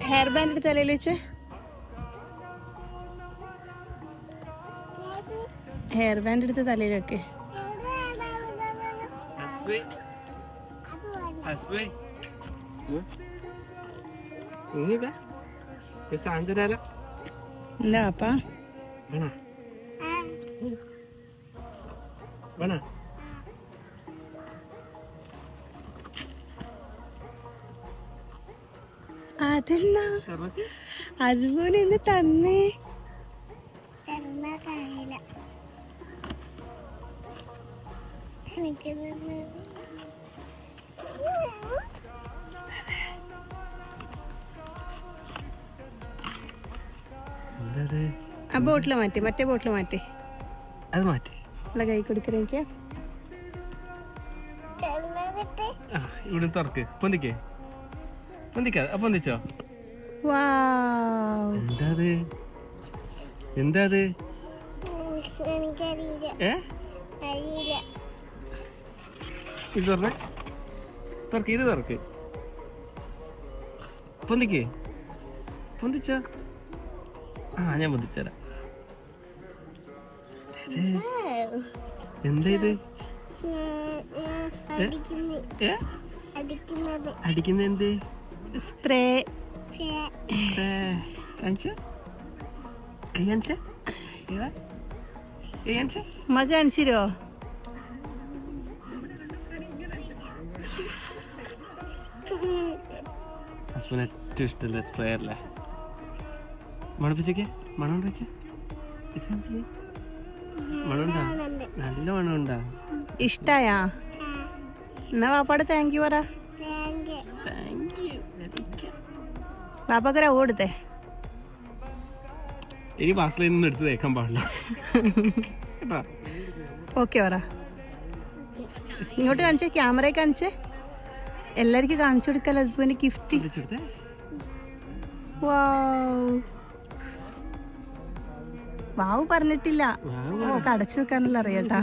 Hair band എടുത്ത് തലയിൽ വെച്ച്. ഹെയർ ബാൻഡ് എടുത്ത് തലയിൽ വെക്ക്. എന്താ അപ്പാ അതെന്നാ അതുപോലെ ഒന്ന് തന്നേ. ആ ബോട്ടില് മാറ്റി, മറ്റേ ബോട്ടില് മാറ്റി. അത് മാറ്റി കൈ കൊടുക്കണ എനിക്ക്. ഇവിടെ തുറക്ക്. പൊന്തിക്കേ പൊന്തിക്കാ. പൊന്തിച്ചോ? എന്താത് എന്താത്? ഇത് തുറന്നേ. തുറക്ക്. ഇത് തുറക്ക്. പൊന്തിക്കേ. പൊന്തിച്ചോ? ഞാൻ പൊന്തിച്ചേരാ. എന്താ ഇത്? അടിക്കുന്ന എന്ത്? സ്പ്രേ. മക കാണിച്ചിരോ? ഹസ്ബൻഡ് ഏറ്റവും ഇഷ്ടമല്ലേ സ്പ്രേ അല്ലേ? മണപ്പിച്ചേക്കെ. മണം ഉണ്ടാക്കിയ മണമുണ്ടാ? നല്ല മണമുണ്ടാ? ഇഷ്ടായാ? എന്നാ പാപ്പാട് താങ്ക് യു പറ. പാപ്പക്കര ഓടുത്തേ. ഇനി വാസലിൽ നിന്ന് എടുത്ത് തേക്കാൻ പാടില്ല. ഓക്കെ പറ. ഇങ്ങോട്ട് കാണിച്ചേ, ക്യാമറയെ കാണിച്ചേ. എല്ലാവർക്കും കാണിച്ചു കൊടുക്കല്ലോ ഹസ്ബൻഡ് ഗിഫ്റ്റ്. വാവ് പറഞ്ഞിട്ടില്ല. ഓ കടച്ചു വെക്കാനല്ല അറിയട്ടാ.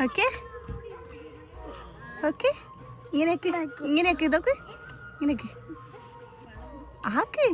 Okay okay. ഇങ്ങനെയൊക്കെ ഇങ്ങനെയൊക്കെ ഇതൊക്കെ ഇങ്ങനെയൊക്കെ ആക്ക്.